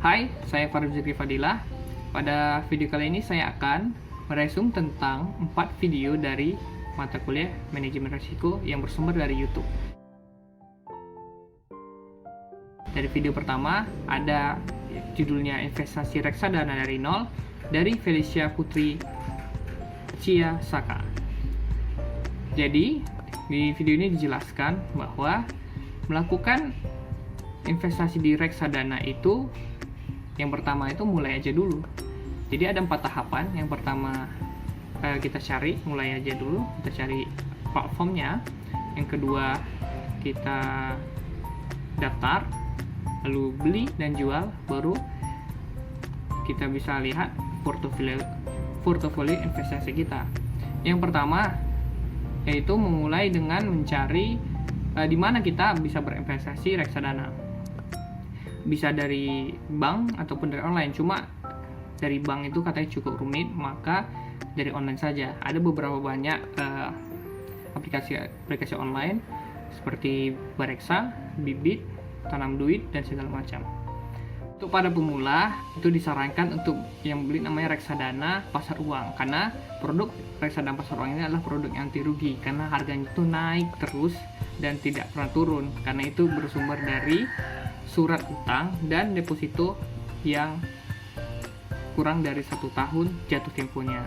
Hai, saya Farid Zikri Fadilah. Pada video kali ini saya akan meresum tentang 4 video dari mata kuliah manajemen risiko yang bersumber dari YouTube. Dari video pertama ada judulnya Investasi Reksadana dari Nol dari Felicia Putri Cia Saka. Jadi di video ini dijelaskan bahwa melakukan investasi di reksadana itu yang pertama itu mulai aja dulu. Jadi ada 4 tahapan. Yang pertama kita cari, mulai aja dulu, kita cari platformnya. Yang kedua kita daftar, lalu beli dan jual, baru kita bisa lihat portofolio investasi kita. Yang pertama yaitu memulai dengan mencari di mana kita bisa berinvestasi reksadana. Bisa dari bank ataupun dari online. Cuma dari bank itu katanya cukup rumit, maka dari online saja. Ada beberapa banyak aplikasi online seperti Bareksa, Bibit, Tanam Duit, dan segala macam. Untuk para pemula itu disarankan untuk yang beli namanya reksadana pasar uang, karena produk reksadana pasar uang ini adalah produk yang anti rugi karena harganya itu naik terus dan tidak pernah turun, karena itu bersumber dari surat utang dan deposito yang kurang dari 1 tahun jatuh temponya.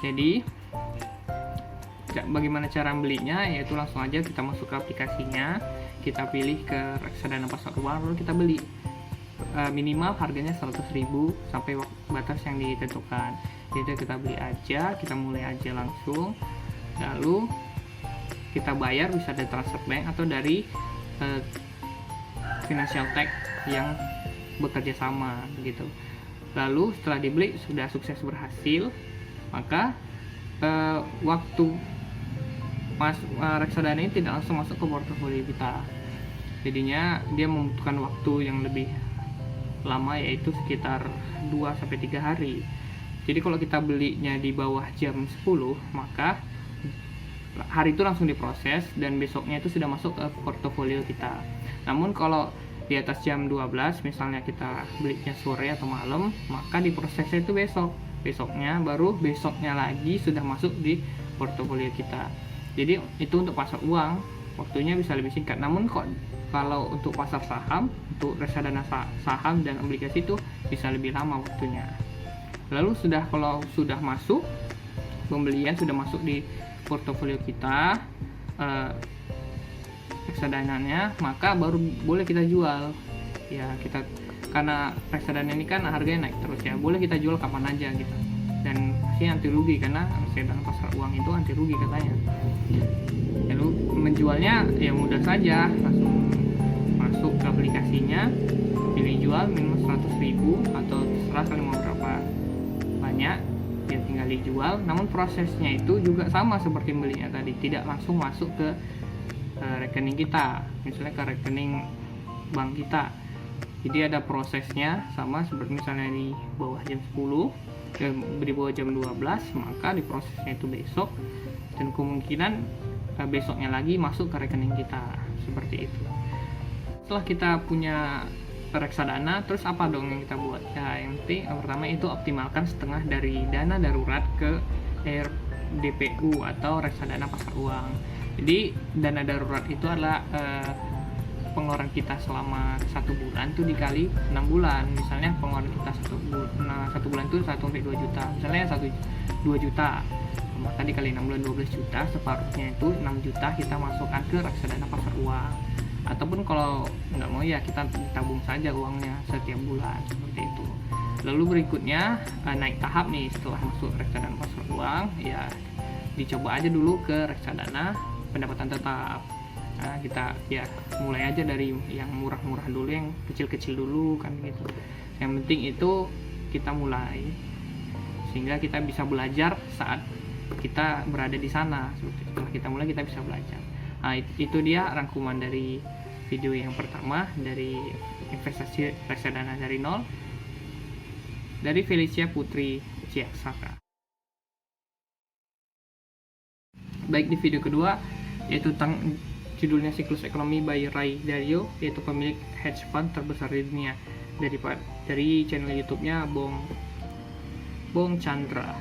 Jadi bagaimana cara belinya, yaitu langsung aja kita masuk ke aplikasinya, kita pilih ke reksadana pasar uang, lalu kita beli. Minimal harganya 100.000 sampai batas yang ditentukan. Jadi kita beli aja, kita mulai aja langsung, lalu kita bayar bisa dari transfer bank atau dari financial tech yang bekerja sama gitu. Lalu setelah dibeli sudah sukses berhasil, maka waktu reksadana ini tidak langsung masuk ke portofolio kita. Jadinya dia membutuhkan waktu yang lebih lama, yaitu sekitar 2-3 hari. Jadi kalau kita belinya di bawah jam 10, maka hari itu langsung diproses dan besoknya itu sudah masuk ke portofolio kita. Namun kalau di atas jam 12, misalnya kita belinya sore atau malam, maka diprosesnya itu besoknya, baru besoknya lagi sudah masuk di portofolio kita. Jadi itu untuk pasar uang waktunya bisa lebih singkat. Namun kalau untuk pasar saham, untuk reksadana saham dan obligasi itu bisa lebih lama waktunya. Lalu kalau sudah masuk pembelian, sudah masuk di portofolio kita reksadananya, maka baru boleh kita jual. Ya, karena reksadana ini kan harganya naik terus ya, boleh kita jual kapan aja gitu. Dan pasti anti rugi karena reksadana pasar uang itu anti rugi katanya. Lalu menjualnya ya mudah saja, langsung masuk ke aplikasinya, pilih jual minimum 100.000 atau terserah mau berapa banyak, ya tinggal dijual. Namun prosesnya itu juga sama seperti belinya tadi, tidak langsung masuk ke rekening kita, misalnya ke rekening bank kita. Jadi ada prosesnya sama seperti misalnya di bawah jam 10, di bawah jam 12, maka di prosesnya itu besok, dan kemungkinan besoknya lagi masuk ke rekening kita, seperti itu. Setelah kita punya reksadana, terus apa dong yang kita buat? Ya, yang pertama itu optimalkan setengah dari dana darurat ke RDPU atau reksadana pasar uang. Jadi dana darurat itu adalah pengeluaran kita selama 1 bulan itu dikali 6 bulan. Misalnya pengeluaran kita 1 bulan itu 1-2 juta, misalnya 2 juta, maka dikali 6 bulan 12 juta, separuhnya itu 6 juta kita masukkan ke reksadana pasar uang. Ataupun kalau nggak mau ya kita tabung saja uangnya setiap bulan, seperti itu. Lalu berikutnya naik tahap nih, setelah masuk reksadana pasar uang, ya dicoba aja dulu ke reksadana pendapatan tetap. Nah, kita ya mulai aja dari yang murah-murah dulu, yang kecil-kecil dulu kan gitu. Yang penting itu kita mulai, sehingga kita bisa belajar saat kita berada di sana. Setelah kita mulai kita bisa belajar. Nah, itu dia rangkuman dari video yang pertama dari investasi reksadana dari nol dari Felicia Putri Cia Saka. Baik, di video kedua yaitu judulnya Siklus Ekonomi by Ray Dalio, yaitu pemilik hedge fund terbesar di dunia. dari channel YouTube-nya Bong Chandra.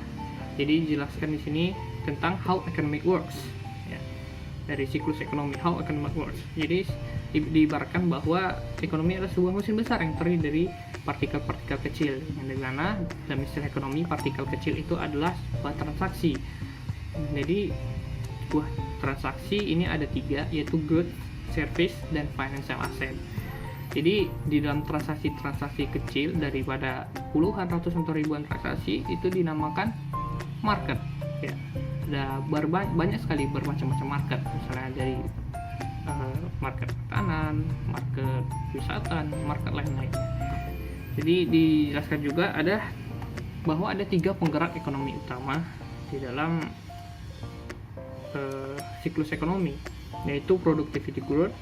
Jadi dijelaskan di sini tentang how economic works, ya, dari siklus ekonomi, how economic works. Jadi diibaratkan bahwa ekonomi adalah sebuah mesin besar yang terdiri dari partikel-partikel kecil, yang dimana dalam istilah ekonomi partikel kecil itu adalah sebuah transaksi. Jadi sebuah transaksi ini ada 3, yaitu good, service, dan financial asset. Jadi di dalam transaksi-transaksi kecil daripada puluhan, ratusan, atau ribuan transaksi itu dinamakan market, ya. Ada banyak sekali bermacam-macam market, misalnya dari market makanan, market wisata, market lain-lain. Jadi dijelaskan juga bahwa ada 3 penggerak ekonomi utama di dalam siklus ekonomi, yaitu productivity growth,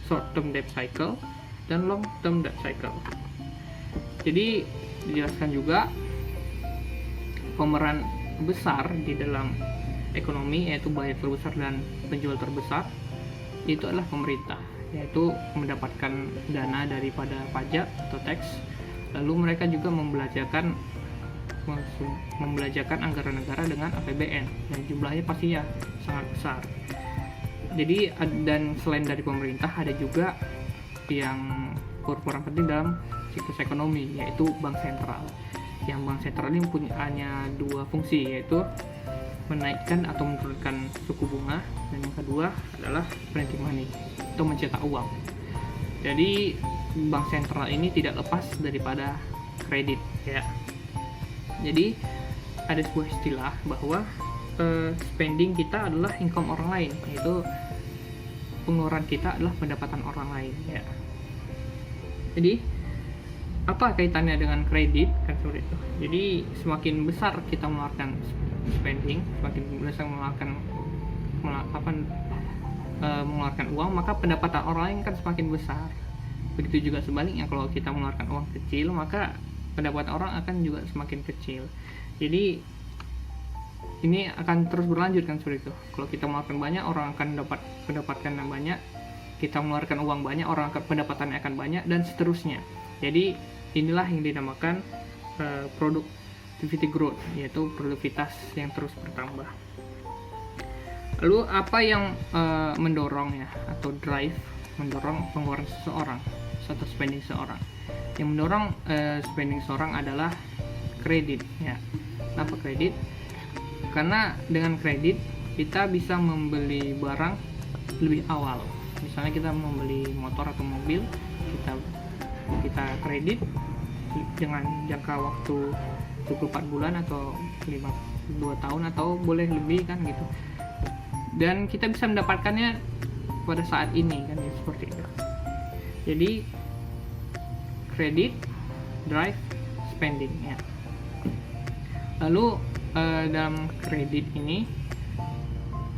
short term debt cycle, dan long term debt cycle. Jadi dijelaskan juga pemeran besar di dalam ekonomi, yaitu buyer terbesar dan penjual terbesar, itu adalah pemerintah, yaitu mendapatkan dana daripada pajak atau tax. Lalu mereka juga membelanjakan anggaran negara dengan APBN, dan jumlahnya pastinya sangat besar. Jadi dan selain dari pemerintah, ada juga yang berperan penting dalam siklus ekonomi, yaitu bank sentral. Yang bank sentral ini hanya 2 fungsi, yaitu menaikkan atau menurunkan suku bunga, dan yang kedua adalah printing money atau mencetak uang. Jadi bank sentral ini tidak lepas daripada kredit, ya. Jadi ada sebuah istilah bahwa spending kita adalah income orang lain, yaitu pengeluaran kita adalah pendapatan orang lain, ya. Jadi apa kaitannya dengan kredit, kan seperti itu. Jadi semakin besar kita mengeluarkan spending, semakin besar mengeluarkan uang, maka pendapatan orang lain kan semakin besar. Begitu juga sebaliknya, kalau kita mengeluarkan uang kecil, maka pendapatan orang akan juga semakin kecil. Jadi ini akan terus berlanjut, kan seperti itu. Kalau kita mengeluarkan banyak, orang akan mendapatkan yang banyak. Kita mengeluarkan uang banyak, orang akan pendapatannya akan banyak, dan seterusnya. Jadi inilah yang dinamakan productivity growth, yaitu produktivitas yang terus bertambah. Lalu apa yang mendorong, ya, atau mendorong pengeluaran seseorang atau spending seseorang? Yang mendorong spending seseorang adalah kredit, ya. Kenapa kredit? Karena dengan kredit kita bisa membeli barang lebih awal. Misalnya kita membeli motor atau mobil, kita kredit dengan jangka waktu 24 bulan atau 2 tahun atau boleh lebih, kan gitu. Dan kita bisa mendapatkannya pada saat ini, kan ya, seperti itu. Jadi kredit drive spending, ya. Lalu dalam kredit ini,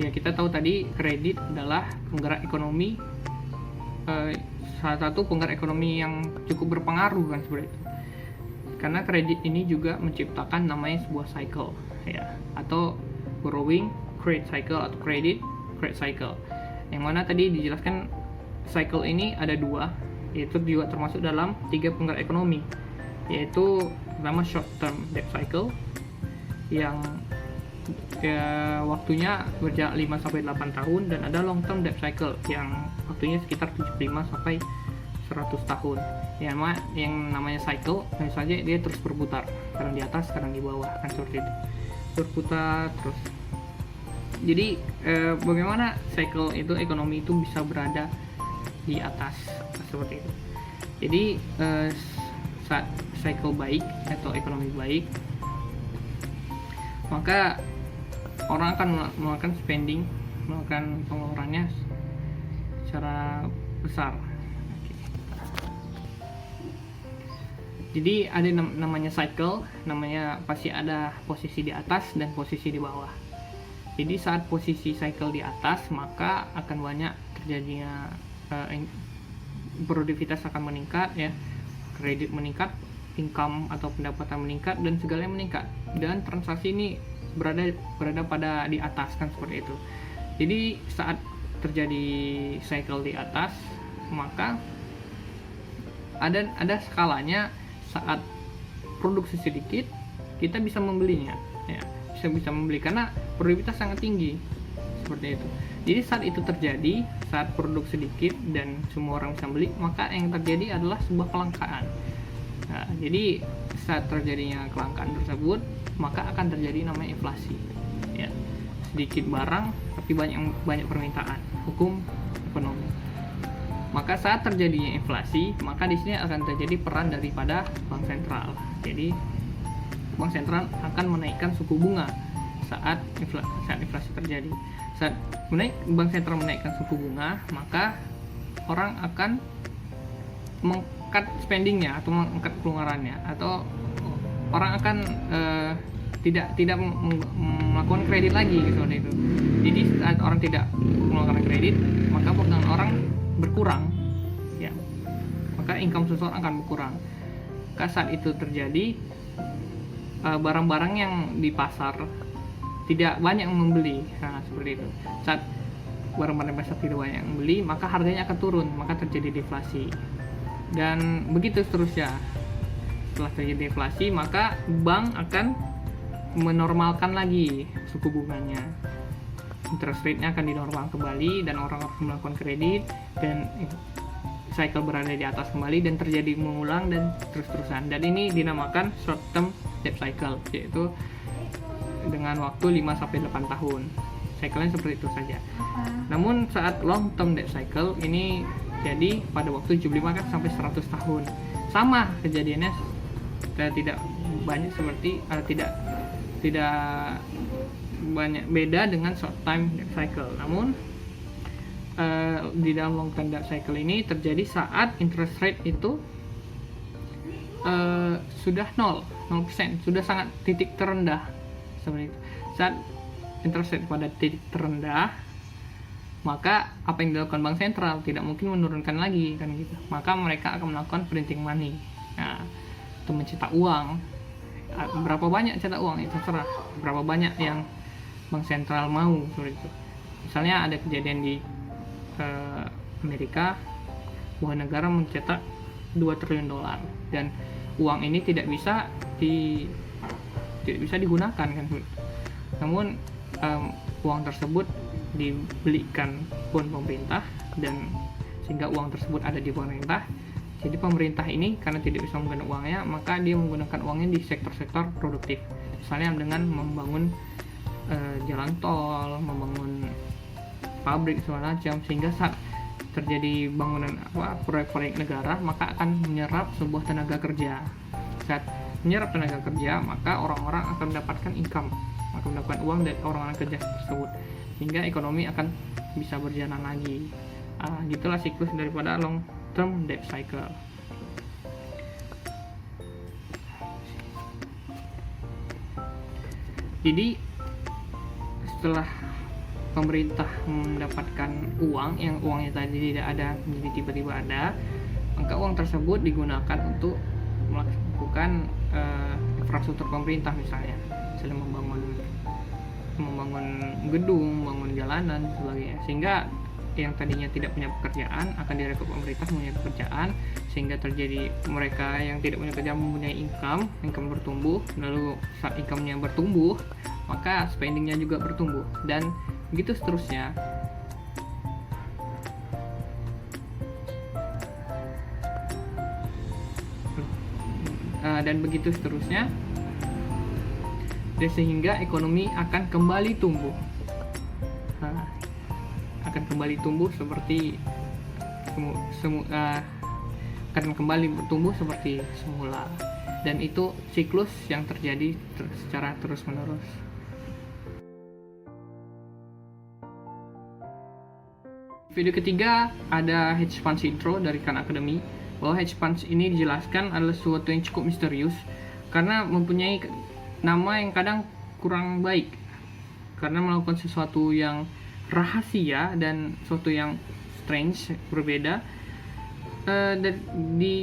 ya, kita tahu tadi kredit adalah penggerak ekonomi, salah satu penggerak ekonomi yang cukup berpengaruh, kan seperti itu. Karena kredit ini juga menciptakan namanya sebuah cycle, ya, atau borrowing credit cycle atau credit cycle. Yang mana tadi dijelaskan cycle ini ada 2, yaitu juga termasuk dalam 3 penggerak ekonomi, yaitu pertama short term debt cycle yang waktunya berjarak 5-8 tahun, dan ada long term debt cycle yang waktunya sekitar 75 sampai 100 tahun. Yang namanya cycle, tentu saja dia terus berputar, kadang di atas, kadang di bawah, kan seperti itu, berputar terus. Jadi bagaimana cycle itu, ekonomi itu bisa berada di atas, seperti itu. Jadi saat cycle baik atau ekonomi baik, maka orang akan melakukan spending, melakukan pengeluarannya secara besar. Jadi ada namanya cycle, namanya pasti ada posisi di atas dan posisi di bawah. Jadi saat posisi cycle di atas, maka akan banyak terjadinya produktivitas akan meningkat, ya, kredit meningkat, income atau pendapatan meningkat, dan segalanya meningkat, dan transaksi ini berada pada di atas, kan seperti itu. Jadi saat terjadi cycle di atas, maka ada skalanya. Saat produksi sedikit kita bisa membelinya, ya bisa membeli karena produktivitas sangat tinggi, seperti itu. Jadi saat itu terjadi, saat produk sedikit dan semua orang bisa beli, maka yang terjadi adalah sebuah kelangkaan. Nah, jadi saat terjadinya kelangkaan tersebut, maka akan terjadi namanya inflasi, ya. Sedikit barang tapi banyak permintaan, hukum ekonomi. Maka saat terjadinya inflasi, maka di sini akan terjadi peran daripada bank sentral. Jadi bank sentral akan menaikkan suku bunga saat inflasi terjadi. Saat bank sentral menaikkan suku bunga, maka orang akan meng-cut spendingnya atau meng-cut pengeluarannya, atau orang akan tidak melakukan kredit lagi, seperti itu. Jadi saat orang tidak mengeluarkan kredit, maka perdagangan orang berkurang, ya, maka income seseorang akan berkurang. Maka saat itu terjadi, barang-barang yang di pasar tidak banyak yang membeli. Nah, seperti itu. Saat barang-barang pasar tidak banyak yang membeli, maka harganya akan turun, maka terjadi deflasi. Dan begitu seterusnya. Setelah terjadi deflasi, maka bank akan menormalkan lagi suku bunganya. Interest rate-nya akan dinormal kembali dan orang harus melakukan kredit, dan cycle berada di atas kembali dan terjadi mengulang dan terus-terusan. Dan ini dinamakan short term debt cycle, yaitu dengan waktu 5-8 tahun. Cycle-nya seperti itu saja. Namun saat long term debt cycle ini jadi pada waktu 75 sampai 100 tahun. Sama kejadiannya, tidak banyak seperti tidak banyak beda dengan short time debt cycle. Namun di dalam long term debt cycle ini terjadi saat interest rate itu sudah 0%, sudah sangat titik terendah, seperti itu. Saat interest rate pada titik terendah, maka apa yang dilakukan bank sentral tidak mungkin menurunkan lagi, kan gitu. Maka mereka akan melakukan printing money, nah, itu mencetak uang. Berapa banyak cetak uang itu terserah, berapa banyak yang bank sentral mau, seperti itu. Misalnya ada kejadian di Amerika bahwa negara mencetak 2 triliun dolar dan uang ini tidak bisa digunakan, kan. Namun uang tersebut dibelikan bond pemerintah, dan sehingga uang tersebut ada di pemerintah. Jadi pemerintah ini karena tidak bisa menggunakan uangnya, maka dia menggunakan uangnya di sektor-sektor produktif, misalnya dengan membangun jalan tol, membangun pabrik segala macam, sehingga saat terjadi bangunan proyek-proyek negara, maka akan menyerap sebuah tenaga kerja. Saat menyerap tenaga kerja, maka orang-orang akan mendapatkan income, akan mendapatkan uang dari orang-orang kerja tersebut, sehingga ekonomi akan bisa berjalan lagi. Gitulah siklus daripada long term debt cycle. Jadi setelah pemerintah mendapatkan uang yang uangnya tadi tidak ada menjadi tiba-tiba ada, maka uang tersebut digunakan untuk melakukan infrastruktur pemerintah, misalnya membangun gedung, membangun jalanan, sebagainya, sehingga yang tadinya tidak punya pekerjaan akan direkrut pemerintah punya pekerjaan, sehingga terjadi mereka yang tidak punya pekerjaan mempunyai income bertumbuh. Lalu saat income-nya bertumbuh, maka spending-nya juga bertumbuh, dan begitu seterusnya. Dan begitu seterusnya, dan sehingga ekonomi akan kembali tumbuh. Akan kembali tumbuh seperti akan kembali bertumbuh seperti semula, dan itu siklus yang terjadi secara terus-menerus. Video ketiga ada hedge funds intro dari Khan Academy, bahwa hedge funds ini dijelaskan adalah sesuatu yang cukup misterius karena mempunyai nama yang kadang kurang baik, karena melakukan sesuatu yang rahasia dan sesuatu yang strange, berbeda di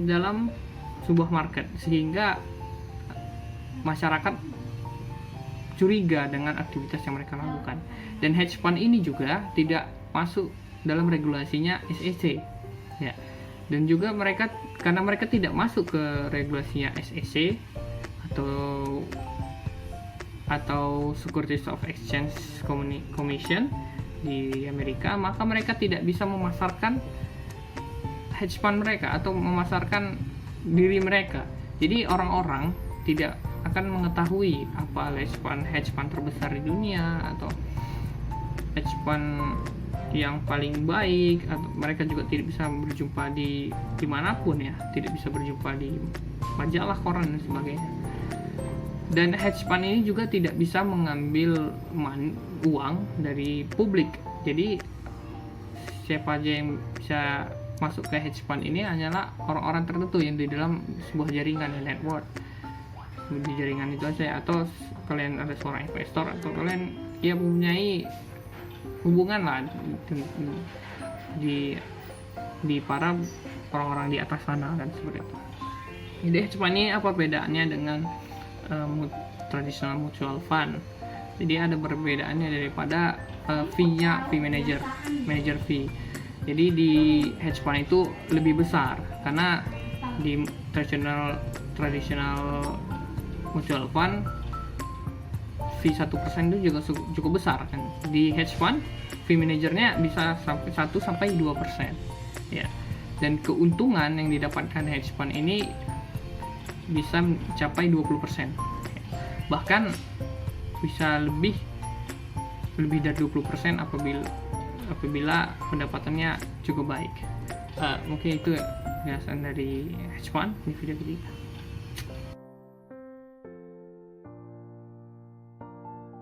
dalam sebuah market, sehingga masyarakat curiga dengan aktivitas yang mereka lakukan. Dan hedge fund ini juga tidak masuk dalam regulasinya SEC, ya. Dan juga karena mereka tidak masuk ke regulasinya SEC atau Securities of Exchange Commission di Amerika, maka mereka tidak bisa memasarkan hedge fund mereka atau memasarkan diri mereka. Jadi orang-orang tidak akan mengetahui apa hedge fund terbesar di dunia atau hedge fund yang paling baik, atau mereka juga tidak bisa berjumpa di dimanapun ya, tidak bisa berjumpa di majalah, koran dan sebagainya. Dan hedge fund ini juga tidak bisa mengambil uang dari publik. Jadi siapa aja yang bisa masuk ke hedge fund ini hanyalah orang-orang tertentu yang di dalam sebuah jaringan network. Di jaringan itu aja, atau kalian ada seorang investor atau kalian ya mempunyai hubungan lah di para orang-orang di atas sana dan seperti itu. Jadi hedge fund ini apa bedaannya dengan traditional mutual fund? Jadi ada perbedaannya daripada fee manager fee. Jadi di hedge fund itu lebih besar karena di traditional mutual fund fee 1% itu juga cukup besar kan. Di hedge fund fee manajernya bisa sampai 1-2% ya. Dan keuntungan yang didapatkan hedge fund ini bisa mencapai 20%. Bahkan bisa lebih dari 20% apabila pendapatannya cukup baik. Mungkin itu penjelasan dari hedge fund di video ini.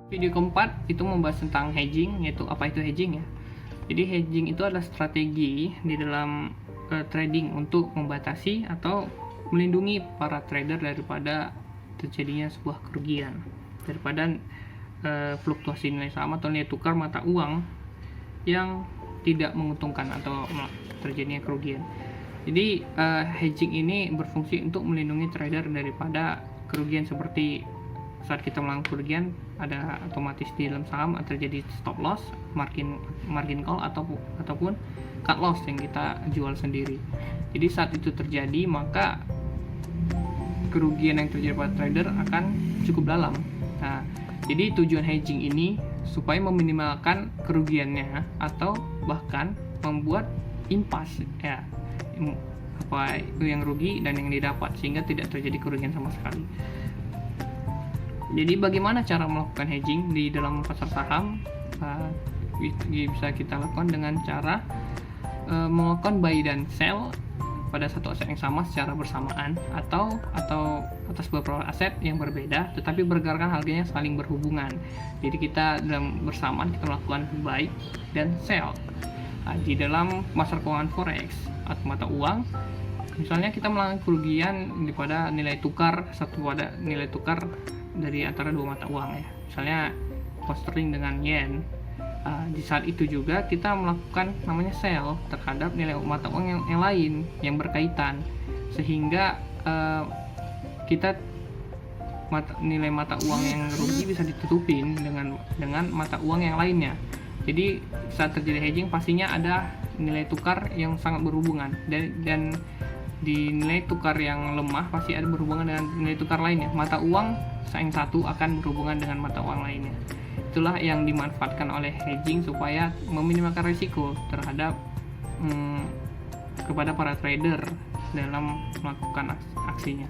Video keempat itu membahas tentang hedging, yaitu apa itu hedging ya. Jadi hedging itu adalah strategi di dalam trading untuk membatasi atau melindungi para trader daripada terjadinya sebuah kerugian, daripada fluktuasi nilai saham atau nilai tukar mata uang yang tidak menguntungkan atau terjadinya kerugian. Jadi hedging ini berfungsi untuk melindungi trader daripada kerugian, seperti saat kita melakukan kerugian ada otomatis di dalam saham terjadi stop loss, margin call ataupun cut loss yang kita jual sendiri. Jadi saat itu terjadi, maka kerugian yang terjadi pada trader akan cukup dalam. Nah, jadi tujuan hedging ini supaya meminimalkan kerugiannya atau bahkan membuat impas ya, apa itu yang rugi dan yang didapat, sehingga tidak terjadi kerugian sama sekali. Jadi bagaimana cara melakukan hedging di dalam pasar saham? Bisa kita lakukan dengan cara melakukan buy dan sell pada satu aset yang sama secara bersamaan, atau atas beberapa aset yang berbeda tetapi pergerakan harganya saling berhubungan. Jadi kita dalam bersamaan kita melakukan buy dan sell. Di dalam pasar keuangan forex atau mata uang, misalnya kita melakukan kerugian pada nilai tukar dari antara dua mata uang ya, misalnya pound sterling dengan yen. Di saat itu juga kita melakukan namanya sell terhadap nilai mata uang yang lain yang berkaitan, sehingga nilai mata uang yang rugi bisa ditutupin dengan mata uang yang lainnya. Jadi saat terjadi hedging pastinya ada nilai tukar yang sangat berhubungan, dan di nilai tukar yang lemah pasti ada berhubungan dengan nilai tukar lainnya. Mata uang yang satu akan berhubungan dengan mata uang lainnya. Itulah yang dimanfaatkan oleh hedging supaya meminimalkan risiko terhadap kepada para trader dalam melakukan aksinya.